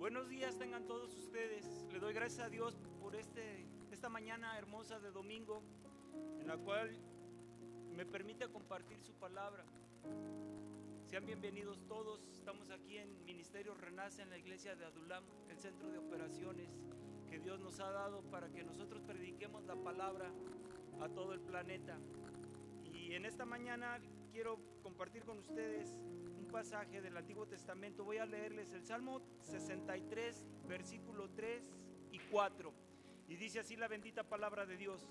Buenos días tengan todos ustedes. Le doy gracias a Dios por esta mañana hermosa de domingo, en la cual me permite compartir su palabra. Sean bienvenidos todos. Estamos aquí en Ministerio Renace, en la iglesia de Adulam, el centro de operaciones que Dios nos ha dado para que nosotros prediquemos la palabra a todo el planeta. Y en esta mañana quiero compartir con ustedes un pasaje del Antiguo Testamento. Voy a leerles el Salmo 63, versículo 3 y 4. Y dice así la bendita palabra de Dios: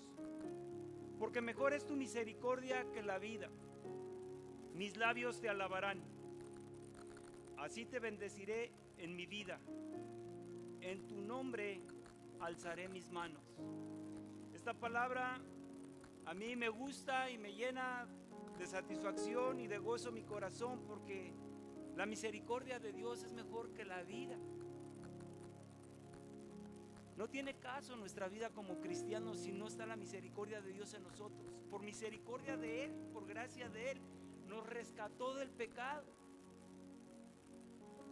porque mejor es tu misericordia que la vida, mis labios te alabarán. Así te bendeciré en mi vida, en tu nombre alzaré mis manos. Esta palabra a mí me gusta y me llena de satisfacción y de gozo mi corazón, porque la misericordia de Dios es mejor que la vida. No tiene caso nuestra vida como cristianos si no está la misericordia de Dios en nosotros. Por misericordia de Él, por gracia de Él, nos rescató del pecado.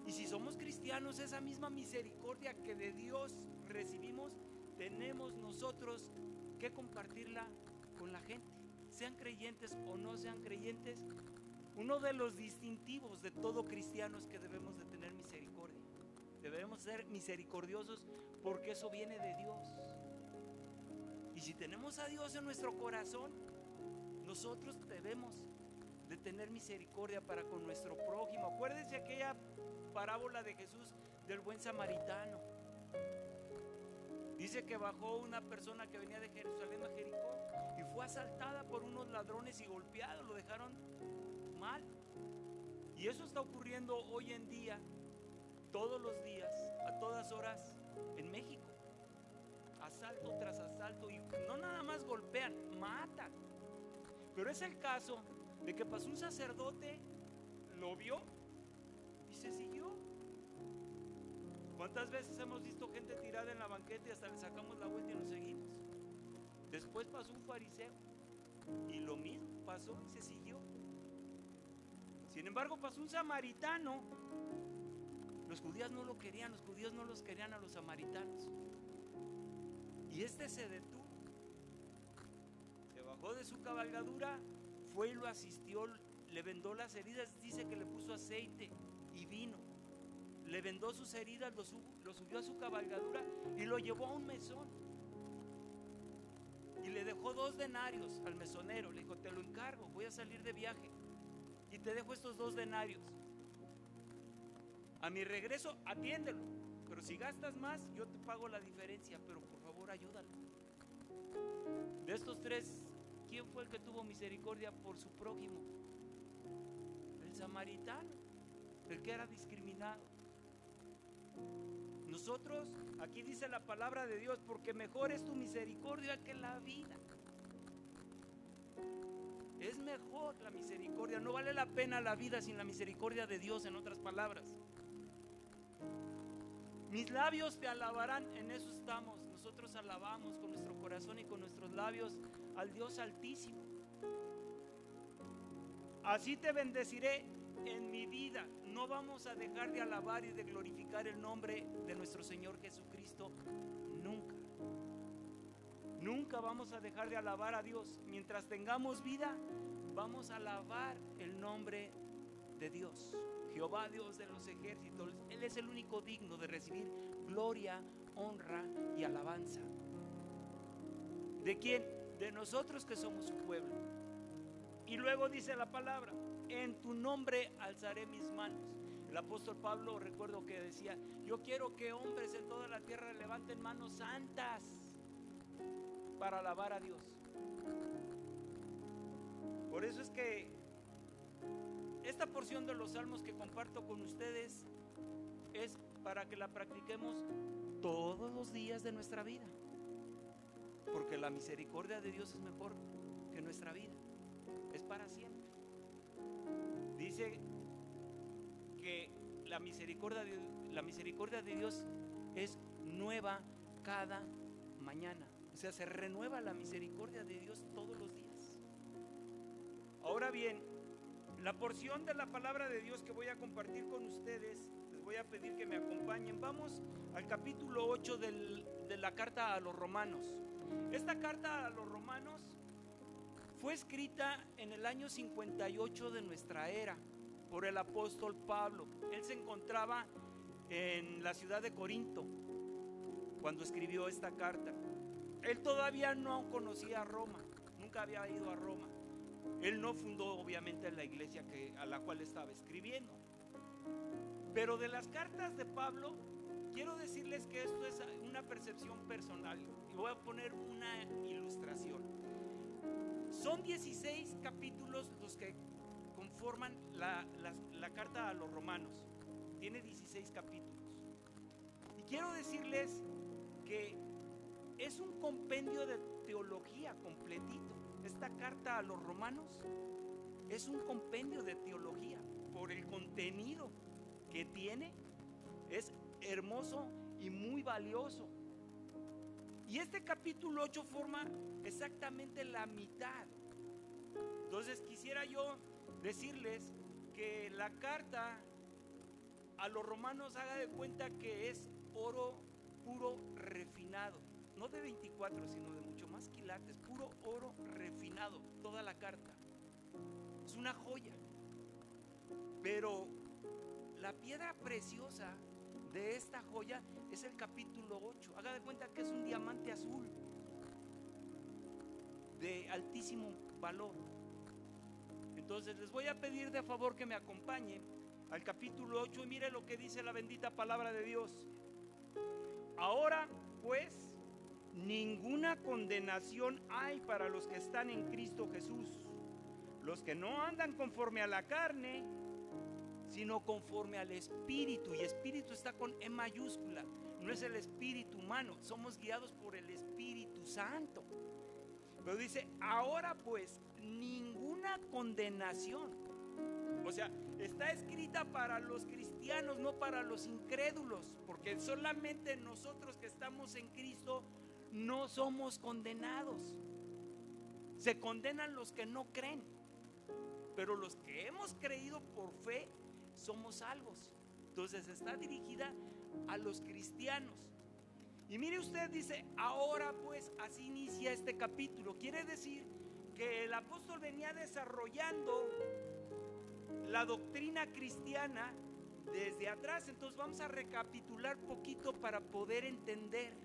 Y si somos cristianos, esa misma misericordia que de Dios recibimos, tenemos nosotros que compartirla con la gente, sean creyentes o no sean creyentes. Uno de los distintivos de todo cristiano es que debemos de tener misericordia. Debemos ser misericordiosos porque eso viene de Dios. Y si tenemos a Dios en nuestro corazón, nosotros debemos de tener misericordia para con nuestro prójimo. Acuérdense aquella parábola de Jesús del buen samaritano. Dice que bajó una persona que venía de Jerusalén a Jericó y fue asaltada por unos ladrones y golpeado, lo dejaron mal. Y eso está ocurriendo hoy en día, todos los días, a todas horas en México. Asalto tras asalto, y no nada más golpean, matan. Pero es el caso de que pasó un sacerdote, lo vio y se siguió. ¿Cuántas veces hemos visto gente tirada en la banqueta y hasta le sacamos la vuelta y nos seguimos? Después pasó un fariseo y lo mismo pasó y se siguió. Sin embargo, pasó un samaritano. Los judíos no lo querían, los judíos no los querían a los samaritanos. Y este se detuvo, se bajó de su cabalgadura, fue y lo asistió, le vendó las heridas, dice que le puso aceite y vino. Le vendó sus heridas, lo subió a su cabalgadura y lo llevó a un mesón. Y le dejó 2 denarios al mesonero. Le dijo: te lo encargo, voy a salir de viaje y te dejo estos 2 denarios. A mi regreso, atiéndelo. Pero si gastas más, yo te pago la diferencia. Pero por favor, ayúdalo. De estos 3, ¿quién fue el que tuvo misericordia por su prójimo? El samaritano, el que era discriminado. Nosotros, aquí dice la palabra de Dios: porque mejor es tu misericordia que la vida. Es mejor la misericordia. No vale la pena la vida sin la misericordia de Dios, en otras palabras. Mis labios te alabarán, en eso estamos. Nosotros alabamos con nuestro corazón y con nuestros labios al Dios Altísimo. Así te bendeciré en mi vida. No vamos a dejar de alabar y de glorificar el nombre de nuestro Señor Jesucristo nunca. Nunca vamos a dejar de alabar a Dios. Mientras tengamos vida, vamos a alabar el nombre de Dios. Jehová, Dios de los ejércitos, Él es el único digno de recibir gloria, honra y alabanza. ¿De quién? De nosotros, que somos su pueblo. Y luego dice la palabra: en tu nombre alzaré mis manos. El apóstol Pablo, recuerdo que decía: yo quiero que hombres en toda la tierra levanten manos santas para alabar a Dios. Por eso es que esta porción de los salmos que comparto con ustedes es para que la practiquemos todos los días de nuestra vida, porque la misericordia de Dios es mejor que nuestra vida, es para siempre. Dice que la misericordia de Dios es nueva cada mañana. O sea, se renueva la misericordia de Dios todos los días. Ahora bien, la porción de la palabra de Dios que voy a compartir con ustedes, les voy a pedir que me acompañen. Vamos al capítulo 8 de la carta a los romanos. Esta carta a los romanos fue escrita en el año 58 de nuestra era por el apóstol Pablo. Él se encontraba en la ciudad de Corinto cuando escribió esta carta. Él todavía no conocía a Roma, nunca había ido a Roma. Él no fundó obviamente la iglesia a la cual estaba escribiendo. Pero de las cartas de Pablo, quiero decirles que esto es una percepción personal. Y voy a poner una ilustración. Son 16 capítulos los que conforman la carta a los romanos. Tiene 16 capítulos. Y quiero decirles que es un compendio de teología completito. Esta carta a los romanos es un compendio de teología por el contenido que tiene. Es hermoso y muy valioso. Y este capítulo 8 forma exactamente la mitad. Entonces quisiera yo decirles que la carta a los romanos, haga de cuenta que es oro puro refinado. No de 24, sino de mucho más quilates. Puro oro refinado, toda la carta. Es una joya. Pero la piedra preciosa de esta joya es el capítulo 8. Haga de cuenta que es un diamante azul de altísimo valor. Entonces les voy a pedir de favor que me acompañen al capítulo 8 y mire lo que dice la bendita palabra de Dios. Ahora pues ninguna condenación hay para los que están en Cristo Jesús, los que no andan conforme a la carne, sino conforme al Espíritu. Y Espíritu está con E mayúscula, no es el espíritu humano, somos guiados por el Espíritu Santo. Pero dice, ahora pues ninguna condenación. O sea, está escrita para los cristianos, no para los incrédulos, porque solamente nosotros que estamos en Cristo no somos condenados. Se condenan los que no creen, pero los que hemos creído por fe somos salvos. Entonces está dirigida a los cristianos. Y mire usted, dice, ahora pues, así inicia este capítulo. Quiere decir que el apóstol venía desarrollando la doctrina cristiana desde atrás. Entonces vamos a recapitular poquito para poder entender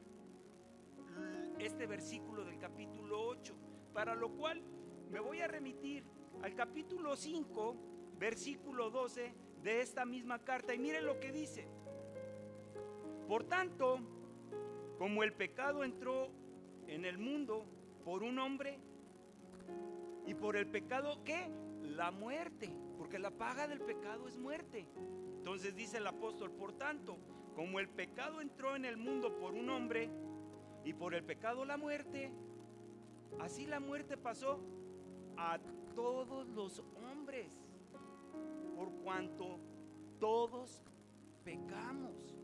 este versículo del capítulo 8, para lo cual me voy a remitir al capítulo 5, versículo 12 de esta misma carta. Y miren lo que dice: por tanto, como el pecado entró en el mundo por un hombre, y por el pecado, ¿qué? La muerte, porque la paga del pecado es muerte. Entonces dice el apóstol, por tanto, como el pecado entró en el mundo por un hombre, y por el pecado la muerte, así la muerte pasó a todos los hombres, por cuanto todos pecamos.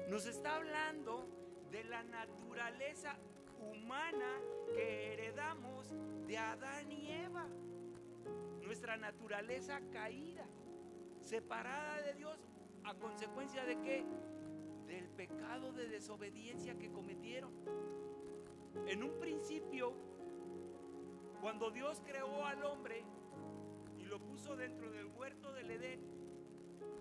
Nos está hablando de la naturaleza humana que heredamos de Adán y Eva. Nuestra naturaleza caída, separada de Dios, ¿a consecuencia de qué? Del pecado de desobediencia que cometieron. En un principio, cuando Dios creó al hombre y lo puso dentro del huerto del Edén,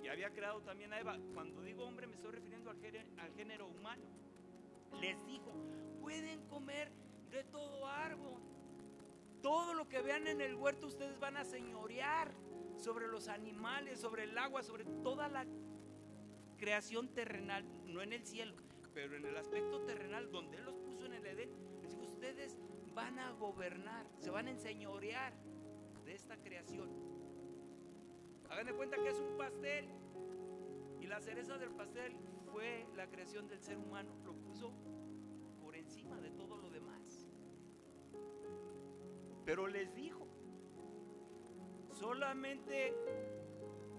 y había creado también a Eva, cuando digo hombre me estoy refiriendo al género humano, les dijo, pueden comer de todo árbol, todo lo que vean en el huerto ustedes van a señorear sobre los animales, sobre el agua, sobre toda la creación terrenal, no en el cielo, pero en el aspecto terrenal donde Él los puso en el Edén. Les digo, ustedes van a gobernar, se van a enseñorear de esta creación. Hagan de cuenta que es un pastel y la cereza del pastel fue la creación del ser humano, lo puso por encima de todo lo demás. Pero les dijo, solamente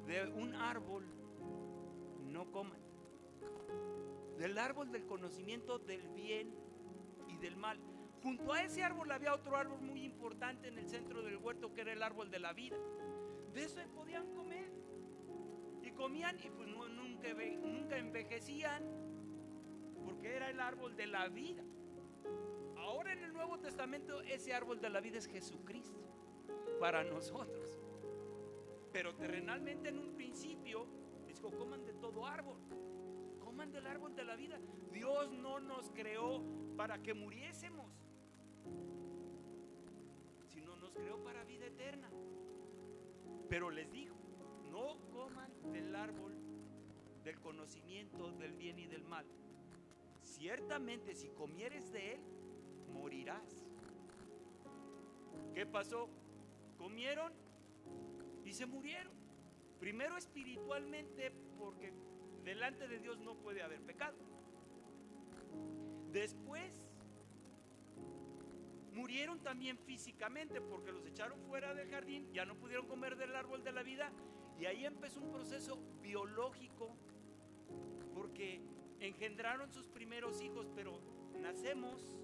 de un árbol no coman, del árbol del conocimiento del bien y del mal. Junto a ese árbol había otro árbol muy importante en el centro del huerto, que era el árbol de la vida. De eso podían comer. Y comían y pues nunca envejecían, porque era el árbol de la vida. Ahora en el Nuevo Testamento ese árbol de la vida es Jesucristo para nosotros. Pero terrenalmente en un principio dijo: coman de todo árbol, coman del árbol de la vida. Dios no nos creó para que muriésemos, sino nos creó para vida eterna. Pero les dijo: no coman del árbol del conocimiento del bien y del mal. Ciertamente si comieres de él, morirás. ¿Qué pasó? Comieron y se murieron. Primero espiritualmente, porque delante de Dios no puede haber pecado. Después murieron también físicamente, porque los echaron fuera del jardín, ya no pudieron comer del árbol de la vida. Y ahí empezó un proceso biológico, porque engendraron sus primeros hijos, pero nacemos,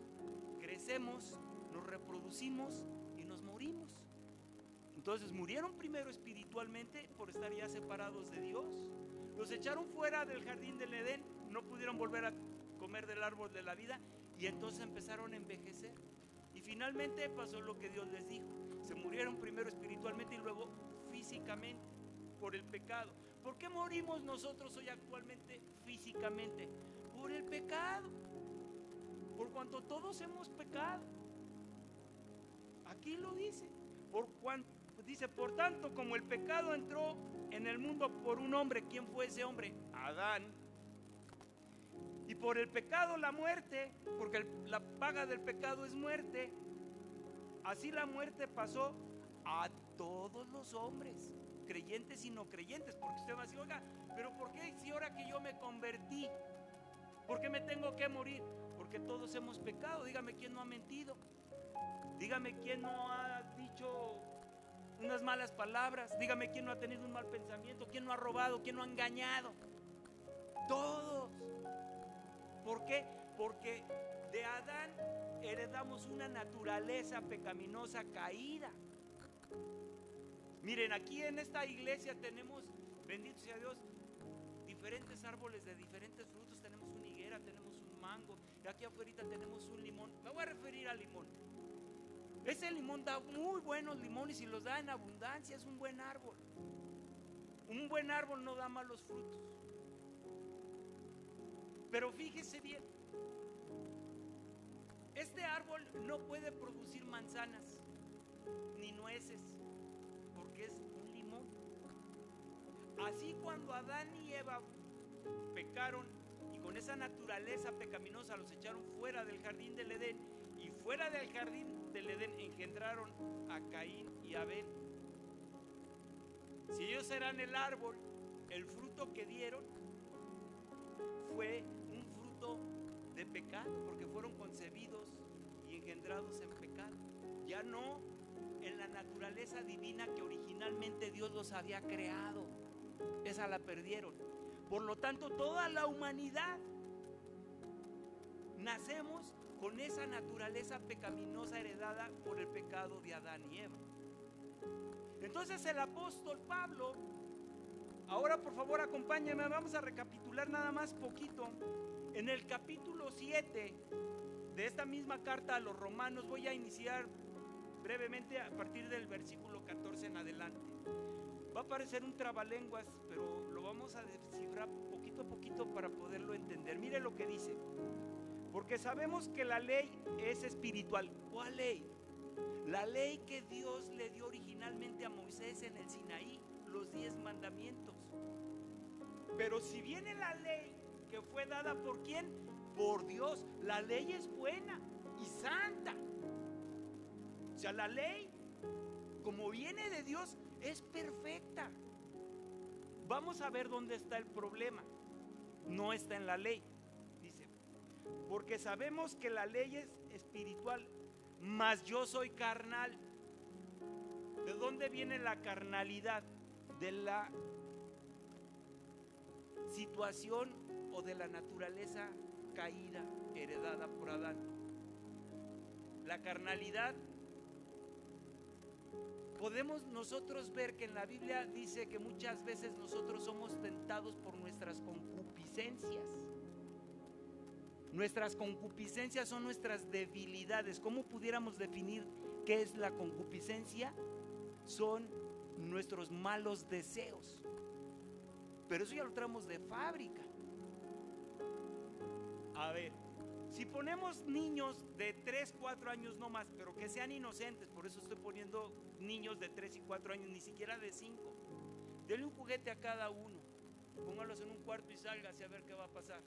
crecemos, nos reproducimos y nos morimos. Entonces murieron primero espiritualmente por estar ya separados de Dios. Los echaron fuera del jardín del Edén, no pudieron volver a comer del árbol de la vida, y entonces empezaron a envejecer. Y finalmente pasó lo que Dios les dijo: se murieron primero espiritualmente y luego físicamente por el pecado. ¿Por qué morimos nosotros hoy actualmente físicamente? Por el pecado, por cuanto todos hemos pecado. Aquí lo dice: por tanto, como el pecado entró en el mundo por un hombre. ¿Quién fue ese hombre? Adán. Y por el pecado la muerte, porque la paga del pecado es muerte. Así la muerte pasó a todos los hombres, creyentes y no creyentes. Porque usted va a decir: oiga, pero ¿por qué si ahora que yo me convertí, por qué me tengo que morir? Porque todos hemos pecado. Dígame quién no ha mentido. Dígame quién no ha dicho unas malas palabras. Dígame quién no ha tenido un mal pensamiento, quién no ha robado, quién no ha engañado. Todos. ¿Por qué? Porque de Adán heredamos una naturaleza pecaminosa caída. Miren, aquí en esta iglesia tenemos, bendito sea Dios, diferentes árboles de diferentes frutos. Tenemos una higuera, tenemos un mango, y aquí afuera tenemos un limón. Me voy a referir al limón. Ese limón da muy buenos limones y los da en abundancia. Es un buen árbol. Un buen árbol no da malos frutos. Pero fíjese bien, este árbol no puede producir manzanas ni nueces, porque es un limón. Así cuando Adán y Eva pecaron y con esa naturaleza pecaminosa los echaron fuera del jardín del Edén, y fuera del jardín del Edén engendraron a Caín y Abel. Si ellos eran el árbol, el fruto que dieron fue un fruto de pecado, porque fueron concebidos y engendrados en pecado. Ya no en la naturaleza divina que originalmente Dios los había creado. Esa la perdieron. Por lo tanto, toda la humanidad nacemos con esa naturaleza pecaminosa heredada por el pecado de Adán y Eva. Entonces el apóstol Pablo, ahora por favor acompáñenme, vamos a recapitular nada más poquito. En el capítulo 7 de esta misma carta a los romanos, voy a iniciar brevemente a partir del versículo 14 en adelante. Va a parecer un trabalenguas, pero lo vamos a descifrar poquito a poquito para poderlo entender. Mire lo que dice: porque sabemos que la ley es espiritual. ¿Cuál ley? La ley que Dios le dio originalmente a Moisés en el Sinaí, los 10 mandamientos. Pero si viene la ley que fue dada ¿por quién? Por Dios. La ley es buena y santa. O sea, la ley, como viene de Dios, es perfecta. Vamos a ver dónde está el problema. No está en la ley. Dice: porque sabemos que la ley es espiritual, mas yo soy carnal. ¿De dónde viene la carnalidad? De la situación o de la naturaleza caída heredada por Adán. La carnalidad podemos nosotros ver que en la Biblia dice que muchas veces nosotros somos tentados por nuestras concupiscencias. Nuestras concupiscencias son nuestras debilidades. ¿Cómo pudiéramos definir qué es la concupiscencia? Son nuestros malos deseos. Pero eso ya lo traemos de fábrica. A ver, si ponemos niños de 3, 4 años no más, pero que sean inocentes, por eso estoy poniendo niños de 3 y 4 años, ni siquiera de 5. Denle un juguete a cada uno, póngalos en un cuarto y sálgase a ver qué va a pasar.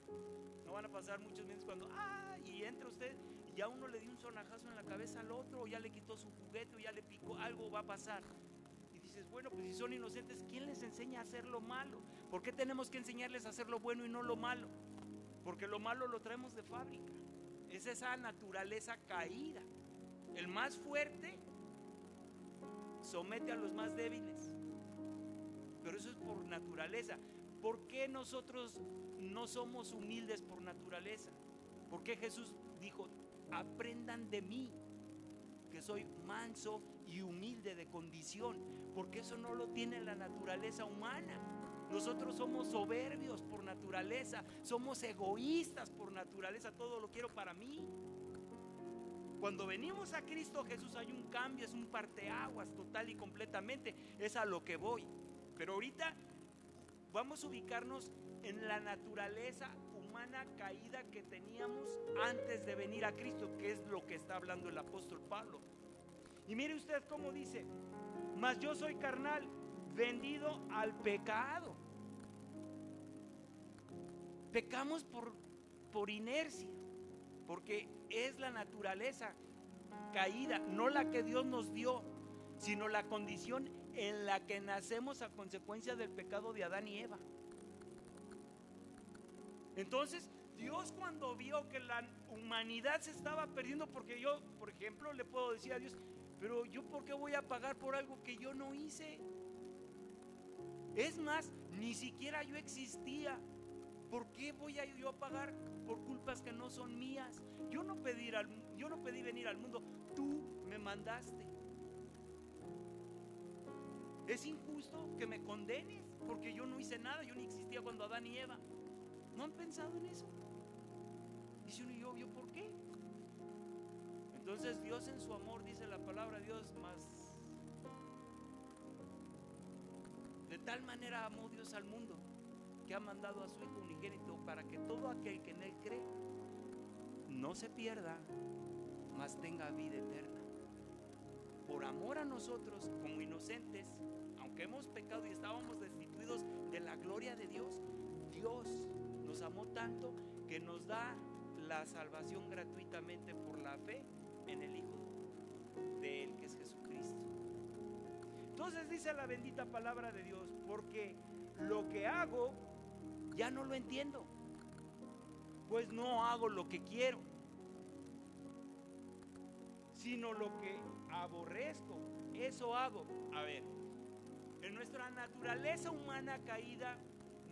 No van a pasar muchos minutos cuando, y entra usted y ya uno le dio un sonajazo en la cabeza al otro, o ya le quitó su juguete, o ya le picó, algo va a pasar. Y dices, bueno, pues si son inocentes, ¿quién les enseña a hacer lo malo? ¿Por qué tenemos que enseñarles a hacer lo bueno y no lo malo? Porque lo malo lo traemos de fábrica. Es esa naturaleza caída. El más fuerte somete a los más débiles. Pero eso es por naturaleza. ¿Por qué nosotros no somos humildes por naturaleza? ¿Por qué Jesús dijo, aprendan de mí, que soy manso y humilde de condición? Porque eso no lo tiene la naturaleza humana. Nosotros somos soberbios por naturaleza, somos egoístas por naturaleza, todo lo quiero para mí. Cuando venimos a Cristo Jesús hay un cambio, es un parteaguas total y completamente, es a lo que voy. Pero ahorita vamos a ubicarnos en la naturaleza humana caída que teníamos antes de venir a Cristo, que es lo que está hablando el apóstol Pablo. Y mire usted cómo dice, mas yo soy carnal, vendido al pecado. Pecamos por inercia, porque es la naturaleza caída, no la que Dios nos dio, sino la condición en la que nacemos a consecuencia del pecado de Adán y Eva. Entonces, Dios cuando vio que la humanidad se estaba perdiendo, porque yo, por ejemplo, le puedo decir a Dios, pero yo ¿por qué voy a pagar por algo que yo no hice? Es más, ni siquiera yo existía. ¿Por qué voy a yo a pagar por culpas que no son mías? Yo no pedí venir al mundo, tú me mandaste. ¿Es injusto que me condenes? Porque yo no hice nada, yo ni existía cuando Adán y Eva. ¿No han pensado en eso? Dice uno, ¿yo por qué? Entonces Dios en su amor, dice la palabra de Dios, más de tal manera amó Dios al mundo, que ha mandado a su Hijo unigénito para que todo aquel que en Él cree no se pierda, mas tenga vida eterna. Por amor a nosotros como inocentes, aunque hemos pecado y estábamos destituidos de la gloria de Dios, Dios nos amó tanto que nos da la salvación gratuitamente por la fe en el Hijo de Él, que es Jesucristo. Entonces dice la bendita palabra de Dios, porque lo que hago ya no lo entiendo, pues no hago lo que quiero, sino lo que aborrezco, eso hago. A ver, en nuestra naturaleza humana caída,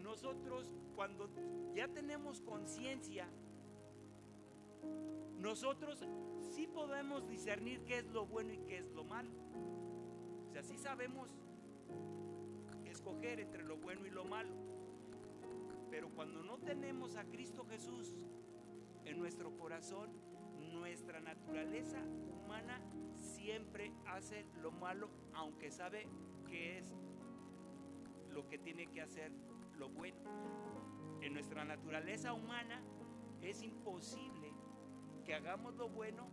nosotros cuando ya tenemos conciencia, nosotros sí podemos discernir qué es lo bueno y qué es lo malo. O sea, sí sabemos escoger entre lo bueno y lo malo. Pero cuando no tenemos a Cristo Jesús en nuestro corazón, nuestra naturaleza humana siempre hace lo malo, aunque sabe que es lo que tiene que hacer lo bueno. En nuestra naturaleza humana es imposible que hagamos lo bueno,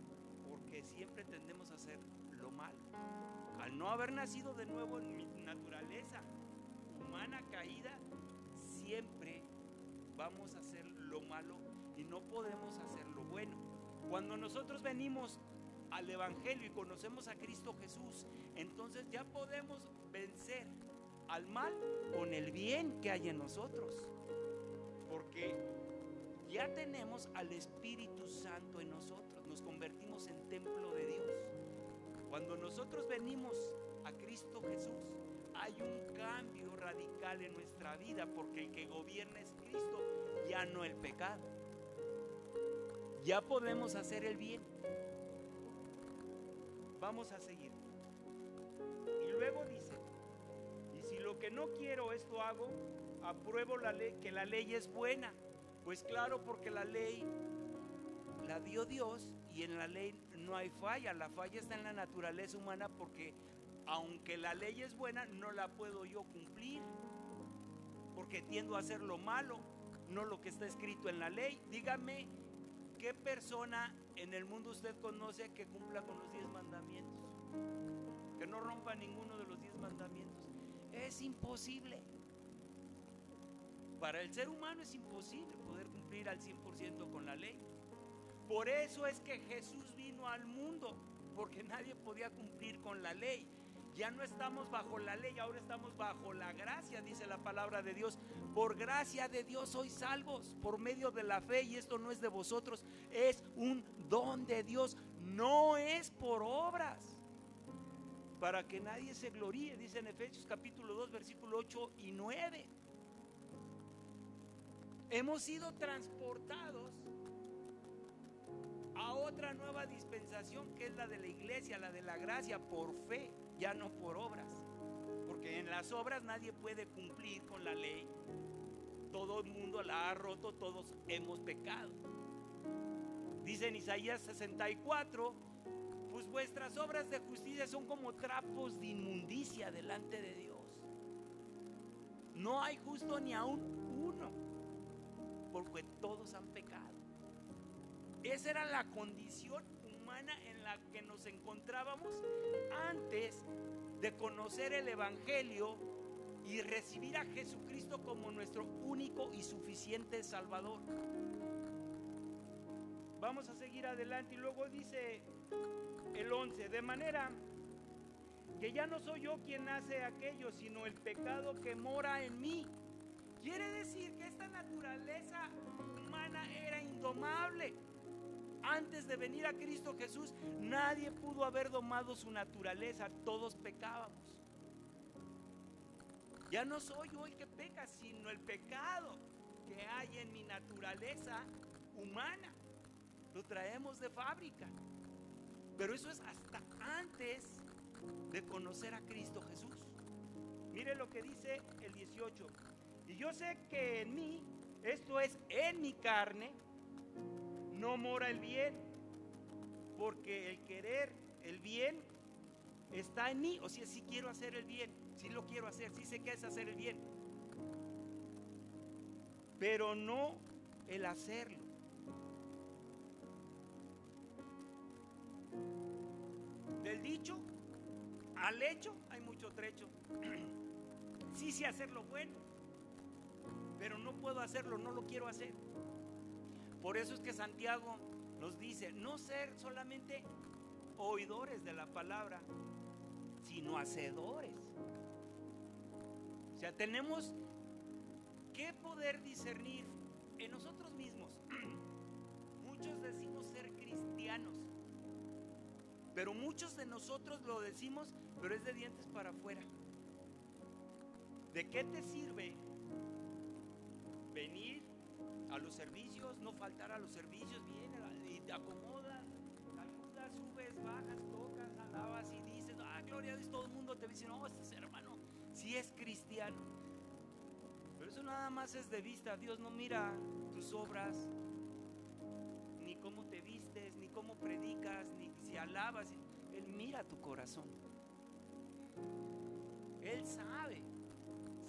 porque siempre tendemos a hacer lo malo. Al no haber nacido de nuevo en mi naturaleza humana caída, siempre vamos a hacer lo malo y no podemos hacer lo bueno. Cuando nosotros venimos al Evangelio y conocemos a Cristo Jesús, entonces ya podemos vencer al mal con el bien que hay en nosotros, porque ya tenemos al Espíritu Santo en nosotros, nos convertimos en templo de Dios. Cuando nosotros venimos a Cristo Jesús, hay un cambio radical en nuestra vida, porque el que gobierna es Cristo, ya no el pecado. Ya podemos hacer el bien. Vamos a seguir. luego dice, y si lo que no quiero esto hago, apruebo la ley, que la ley es buena. Pues claro, porque la ley la dio Dios y en la ley no hay falla. La falla está en la naturaleza humana, porque aunque la ley es buena, no la puedo yo cumplir, porque tiendo a hacer lo malo, no lo que está escrito en la ley. Dígame, ¿qué persona en el mundo usted conoce que cumpla con los 10 mandamientos? Que no rompa ninguno de los 10 mandamientos. Es imposible. Para el ser humano es imposible poder cumplir al 100% con la ley. Por eso es que Jesús vino al mundo, porque nadie podía cumplir con la ley. Ya no estamos bajo la ley, ahora estamos bajo la gracia, dice la palabra de Dios. Por gracia de Dios sois salvos por medio de la fe, y esto no es de vosotros, es un don de Dios, no es por obras, para que nadie se gloríe, dice en Efesios capítulo 2, versículo 8 y 9. Hemos sido transportados a otra nueva dispensación, que es la de la iglesia, la de la gracia, por fe, ya no por obras, porque en las obras nadie puede cumplir con la ley. Todo el mundo la ha roto, todos hemos pecado. Dice en Isaías 64, pues vuestras obras de justicia son como trapos de inmundicia delante de Dios. No hay justo ni aún uno, porque todos han pecado. Esa era la condición humana en la que nos encontrábamos antes de conocer el Evangelio y recibir a Jesucristo como nuestro único y suficiente Salvador. Vamos a seguir adelante y luego dice el 11, de manera que ya no soy yo quien hace aquello, sino el pecado que mora en mí. Quiere decir que esta naturaleza humana era indomable. Antes de venir a Cristo Jesús, nadie pudo haber domado su naturaleza, todos pecábamos. Ya no soy yo el que peca, sino el pecado que hay en mi naturaleza humana. Lo traemos de fábrica. Pero eso es hasta antes de conocer a Cristo Jesús. Mire lo que dice el 18. Y yo sé que en mí, esto es, en mi carne, no mora el bien, porque el querer el bien está en mí. O sea, sí quiero hacer el bien, sí lo quiero hacer, sí sé qué es hacer el bien, pero no el hacerlo. Del dicho al hecho hay mucho trecho. Sí sé hacer lo bueno, pero no puedo hacerlo, no lo quiero hacer. Por eso es que Santiago nos dice, no ser solamente oidores de la palabra, sino hacedores. O sea, tenemos que poder discernir en nosotros mismos. Muchos decimos ser cristianos, pero muchos de nosotros lo decimos, pero es de dientes para afuera. ¿De qué te sirve venir a los servicios, no faltar a los servicios, vienes y te acomodas, ayudas, subes, bajas, tocas, alabas y dices, gloria a Dios, todo el mundo te dice, no, este hermano sí es cristiano? Pero eso nada más es de vista. Dios no mira tus obras, ni cómo te vistes, ni cómo predicas, ni si alabas. Él mira tu corazón. Él sabe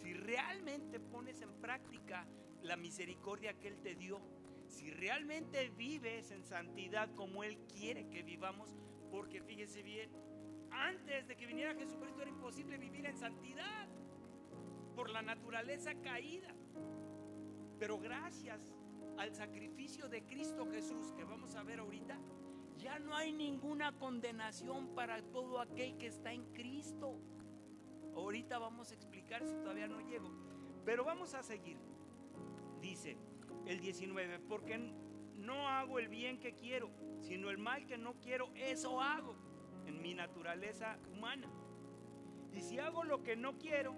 si realmente pones en práctica la misericordia que Él te dio, si realmente vives en santidad como Él quiere que vivamos. Porque fíjese bien, antes de que viniera Jesucristo era imposible vivir en santidad por la naturaleza caída, pero gracias al sacrificio de Cristo Jesús, que vamos a ver ahorita, ya no hay ninguna condenación para todo aquel que está en Cristo. Ahorita vamos a explicar eso, todavía no llego, pero vamos a seguir. Dice el 19, porque no hago el bien que quiero, sino el mal que no quiero, eso hago en mi naturaleza humana. Y si hago lo que no quiero,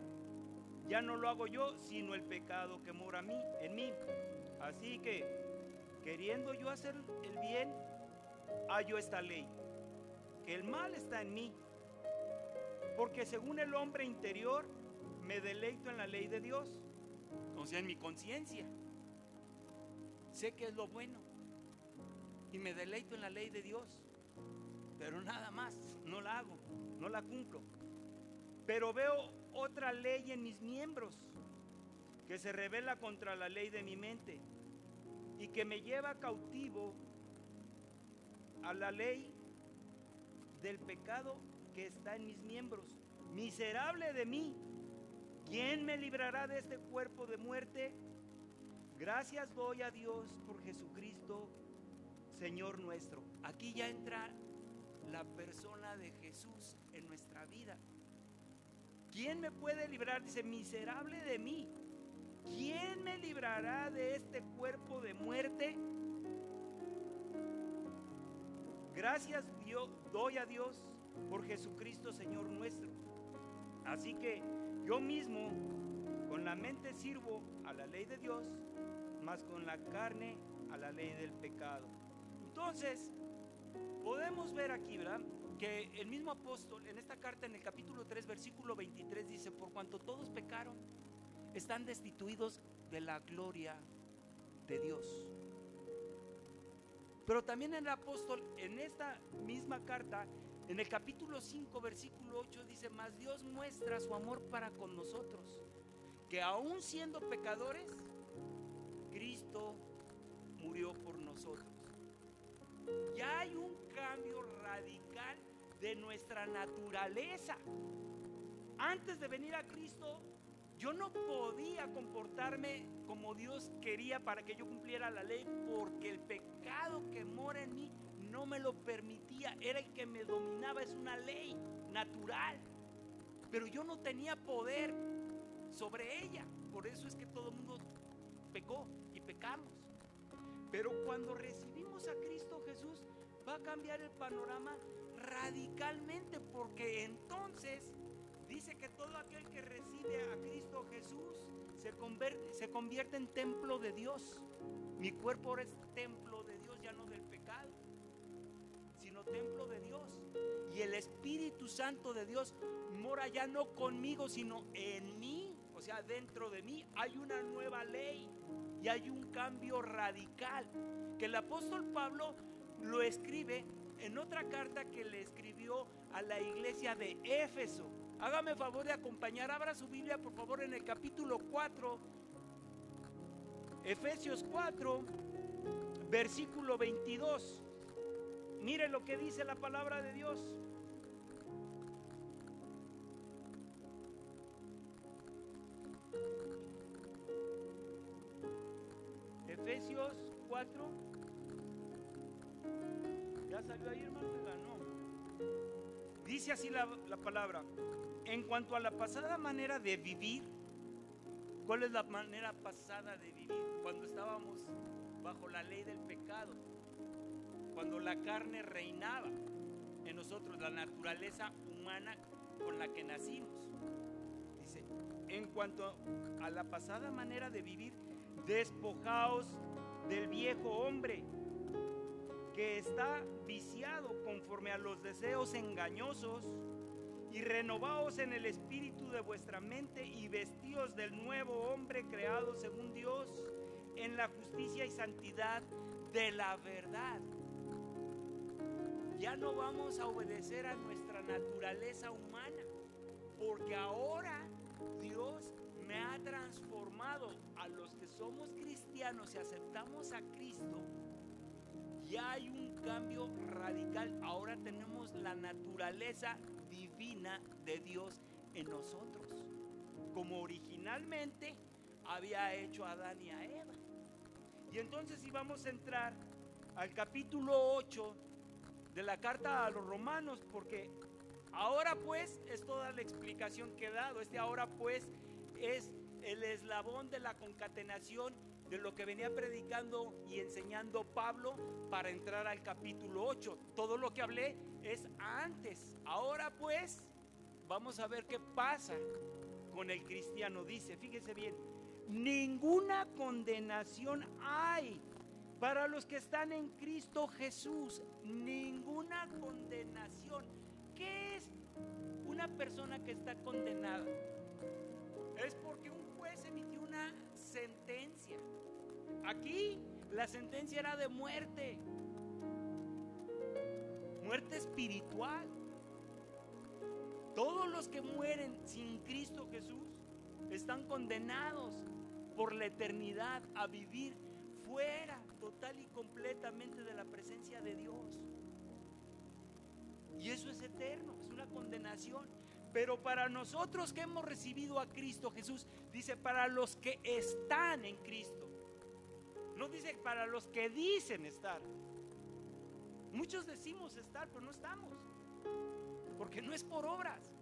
ya no lo hago yo, sino el pecado que mora en mí. Así que, queriendo yo hacer el bien, hallo esta ley, que el mal está en mí, porque según el hombre interior me deleito en la ley de Dios, o sea, en mi conciencia. Sé que es lo bueno y me deleito en la ley de Dios, pero nada más, no la hago, no la cumplo. Pero veo otra ley en mis miembros que se rebela contra la ley de mi mente y que me lleva cautivo a la ley del pecado que está en mis miembros. Miserable de mí, ¿quién me librará de este cuerpo de muerte? Gracias doy a Dios por Jesucristo, Señor nuestro. Aquí ya entra la persona de Jesús en nuestra vida. ¿Quién me puede librar? Dice, miserable de mí, ¿quién me librará de este cuerpo de muerte? Gracias doy a Dios por Jesucristo, Señor nuestro. Así que yo mismo con la mente sirvo a la ley de Dios, mas con la carne a la ley del pecado. Entonces, podemos ver aquí, ¿verdad?, que el mismo apóstol en esta carta, en el capítulo 3, versículo 23, dice, por cuanto todos pecaron, están destituidos de la gloria de Dios. Pero también el apóstol en esta misma carta, en el capítulo 5, versículo 8, dice, mas Dios muestra su amor para con nosotros, que aún siendo pecadores, Cristo murió por nosotros. Ya hay un cambio radical de nuestra naturaleza. Antes de venir a Cristo, yo no podía comportarme como Dios quería para que yo cumpliera la ley, porque el pecado que mora en mí no me lo permitía, era el que me dominaba, es una ley natural, pero yo no tenía poder sobre ella. Por eso es que todo el mundo pecó y pecamos. Pero cuando recibimos a Cristo Jesús, va a cambiar el panorama radicalmente, porque entonces dice que todo aquel que recibe a Cristo Jesús se convierte en templo de Dios. Mi cuerpo ahora es templo de Dios, ya no del pecado, sino templo de Dios. Y el Espíritu Santo de Dios mora ya no conmigo, sino en mí. O sea, dentro de mí hay una nueva ley y hay un cambio radical que el apóstol Pablo lo escribe en otra carta que le escribió a la iglesia de Éfeso. Hágame favor de acompañar, abra su Biblia por favor en el capítulo 4, Efesios 4, versículo 22. Mire lo que dice la palabra de Dios. Efesios 4. ¿Ya salió ahí, hermano? No. Dice así la palabra. En cuanto a la pasada manera de vivir, ¿cuál es la manera pasada de vivir? Cuando estábamos bajo la ley del pecado, cuando la carne reinaba en nosotros, la naturaleza humana con la que nacimos. Dice, en cuanto a la pasada manera de vivir, despojaos del viejo hombre que está viciado conforme a los deseos engañosos, y renovaos en el espíritu de vuestra mente y vestíos del nuevo hombre creado según Dios en la justicia y santidad de la verdad. Ya no vamos a obedecer a nuestra naturaleza humana, porque ahora Dios me ha transformado. A los que somos cristianos y aceptamos a Cristo, ya hay un cambio radical. Ahora tenemos la naturaleza divina de Dios en nosotros, como originalmente había hecho a Adán y a Eva. Y entonces, si vamos a entrar al capítulo 8 de la carta a los Romanos, porque ahora pues es toda la explicación que he dado. Ahora pues es el eslabón de la concatenación de lo que venía predicando y enseñando Pablo para entrar al capítulo 8. Todo lo que hablé es antes. Ahora pues vamos a ver qué pasa con el cristiano. Dice, fíjese bien, ninguna condenación hay para los que están en Cristo Jesús. Ninguna condenación. ¿Qué es una persona que está condenada es porque un juez emitió una sentencia. Aquí la sentencia era de muerte, muerte espiritual. Todos los que mueren sin Cristo Jesús están condenados por la eternidad a vivir fuera total y completamente de la presencia de Dios. Y eso es eterno, es una condenación. Pero para nosotros que hemos recibido a Cristo Jesús, dice para los que están en Cristo. No dice para los que dicen estar. Muchos decimos estar, pero no estamos. Porque no es por obras,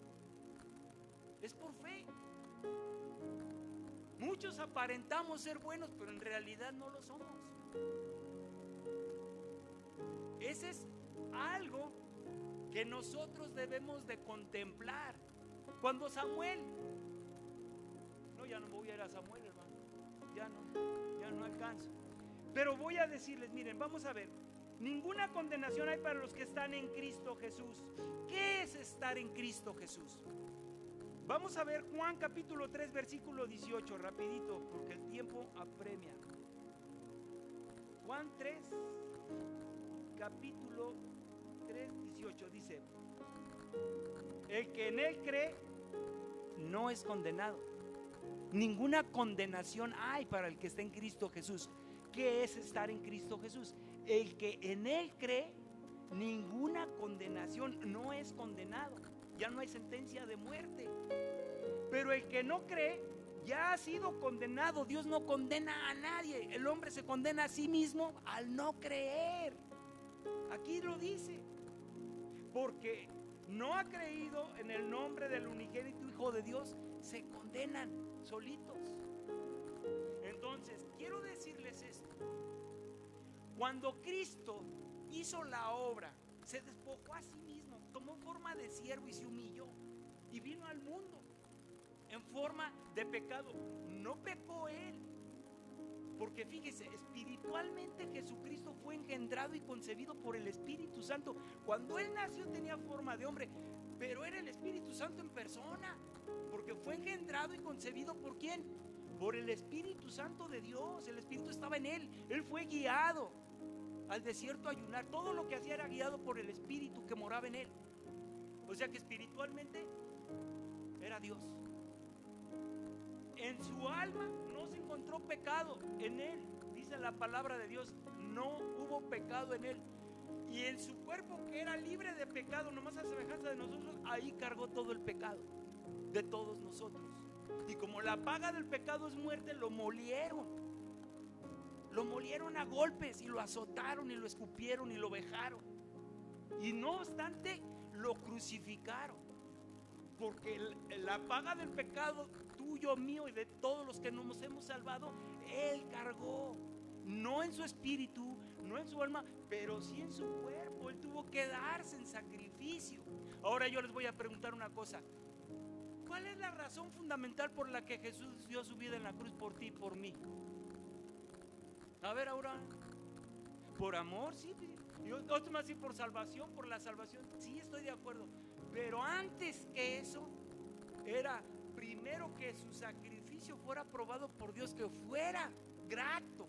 es por fe. Muchos aparentamos ser buenos, pero en realidad no lo somos. Ese es algo que nosotros debemos de contemplar. Cuando Samuel, no, ya no voy a ir a Samuel, hermano, ya no alcanzo. Pero voy a decirles, miren, vamos a ver, ninguna condenación hay para los que están en Cristo Jesús. ¿Qué es estar en Cristo Jesús? Vamos a ver Juan capítulo 3 versículo 18, rapidito, porque el tiempo apremia. Juan 3, capítulo 3, 18, dice: el que en él cree no es condenado. Ninguna condenación hay para el que está en Cristo Jesús. ¿Qué es estar en Cristo Jesús? El que en él cree, ninguna condenación, no es condenado. Ya no hay sentencia de muerte. Pero el que no cree ya ha sido condenado. Dios no condena a nadie. El hombre se condena a sí mismo al no creer. Aquí lo dice. Porque no ha creído en el nombre del unigénito Hijo de Dios, se condenan solitos. Entonces, quiero decirles esto. Cuando Cristo hizo la obra, se despojó a sí mismo, tomó forma de siervo y se humilló y vino al mundo en forma de pecado. No pecó él, porque fíjese, espiritualmente Jesucristo fue engendrado y concebido por el Espíritu Santo. Cuando él nació tenía forma de hombre, pero era el Espíritu Santo en persona, porque fue engendrado y concebido ¿por quién? Por el Espíritu Santo de Dios. El Espíritu estaba en él. Él fue guiado al desierto a ayunar. Todo lo que hacía era guiado por el Espíritu que moraba en él. O sea que espiritualmente era Dios. En su alma no se encontró pecado en él. Dice la palabra de Dios, no hubo pecado en él. Y en su cuerpo, que era libre de pecado, nomás a semejanza de nosotros, ahí cargó todo el pecado de todos nosotros. Y como la paga del pecado es muerte, lo molieron a golpes y lo azotaron y lo escupieron y lo vejaron. Y no obstante lo crucificaron, porque la paga del pecado tuyo, mío y de todos los que nos hemos salvado, él cargó. No en su espíritu, no en su alma, pero sí en su cuerpo. Él tuvo que darse en sacrificio. Ahora yo les voy a preguntar una cosa. ¿Cuál es la razón fundamental por la que Jesús dio su vida en la cruz por ti y por mí? A ver, ahora, por amor, sí. Y otros más, sí, por salvación, por la salvación. Sí, estoy de acuerdo. Pero antes que eso, era primero que su sacrificio fuera aprobado por Dios, que fuera grato.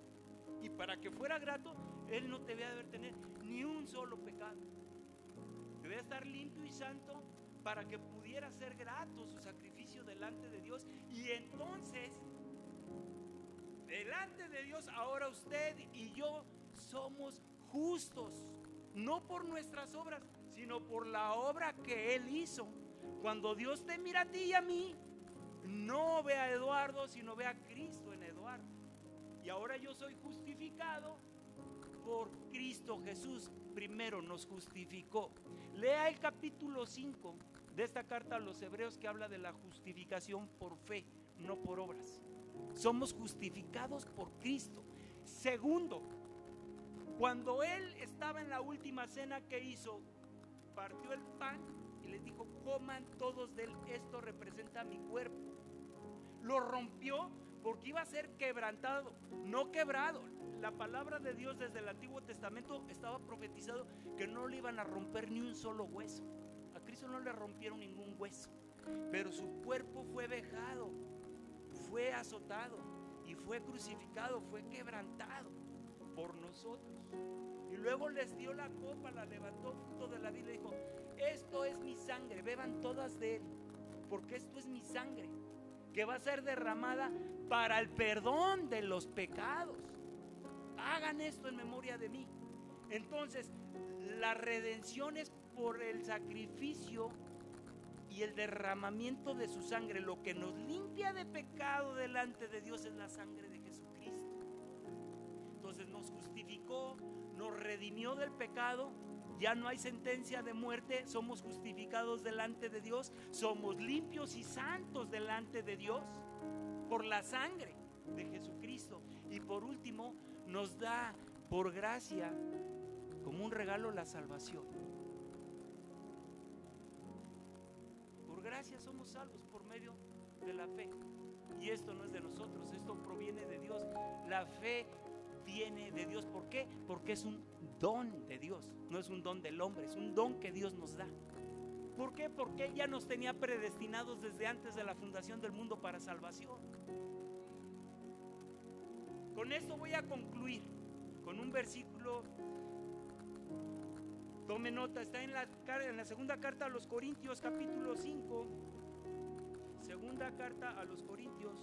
Y para que fuera grato, él no debía de tener ni un solo pecado. Debía estar limpio y santo para que pudiera ser grato su sacrificio delante de Dios. Y entonces, delante de Dios, ahora usted y yo somos justos, no por nuestras obras, sino por la obra que Él hizo. Cuando Dios te mira a ti y a mí, no ve a Eduardo, sino ve a Cristo en Eduardo. Y ahora yo soy justificado por Cristo Jesús. Primero nos justificó. Lea el capítulo 5 de esta carta a los Hebreos, que habla de la justificación por fe, no por obras. Somos justificados por Cristo. Segundo, cuando Él estaba en la última cena que hizo, partió el pan y les dijo: coman todos de él, esto representa mi cuerpo. Lo rompió porque iba a ser quebrantado, no quebrado. La palabra de Dios desde el Antiguo Testamento estaba profetizado que no le iban a romper ni un solo hueso. A Cristo Jesucristo no le rompieron ningún hueso, pero su cuerpo fue vejado, fue azotado y fue crucificado, fue quebrantado por nosotros. Y luego les dio la copa, la levantó junto de la vida y dijo: esto es mi sangre, beban todas de él, porque esto es mi sangre, que va a ser derramada para el perdón de los pecados. Hagan esto en memoria de mí. Entonces, la redención es por el sacrificio y el derramamiento de su sangre. Lo que nos limpia de pecado delante de Dios es la sangre de Jesucristo. Entonces nos justificó, nos redimió del pecado. Ya no hay sentencia de muerte, somos justificados delante de Dios, somos limpios y santos delante de Dios por la sangre de Jesucristo. Y por último, nos da por gracia, como un regalo, la salvación. Por gracia somos salvos por medio de la fe. Y esto no es de nosotros, esto proviene de Dios. La fe viene de Dios. ¿Por qué? Porque es un don de Dios, no es un don del hombre, es un don que Dios nos da. ¿Por qué? Porque Él ya nos tenía predestinados desde antes de la fundación del mundo para salvación. Con esto voy a concluir con un versículo. Tome nota, está en la segunda carta a los Corintios, capítulo 5. Segunda carta a los Corintios,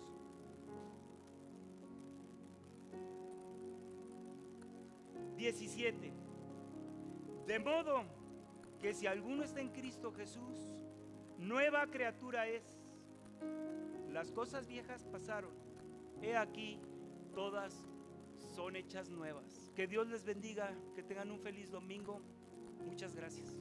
(17) de modo que si alguno está en Cristo Jesús, nueva criatura es. Las cosas viejas pasaron, he aquí, todas son hechas nuevas. Que Dios les bendiga, que tengan un feliz domingo. Muchas gracias.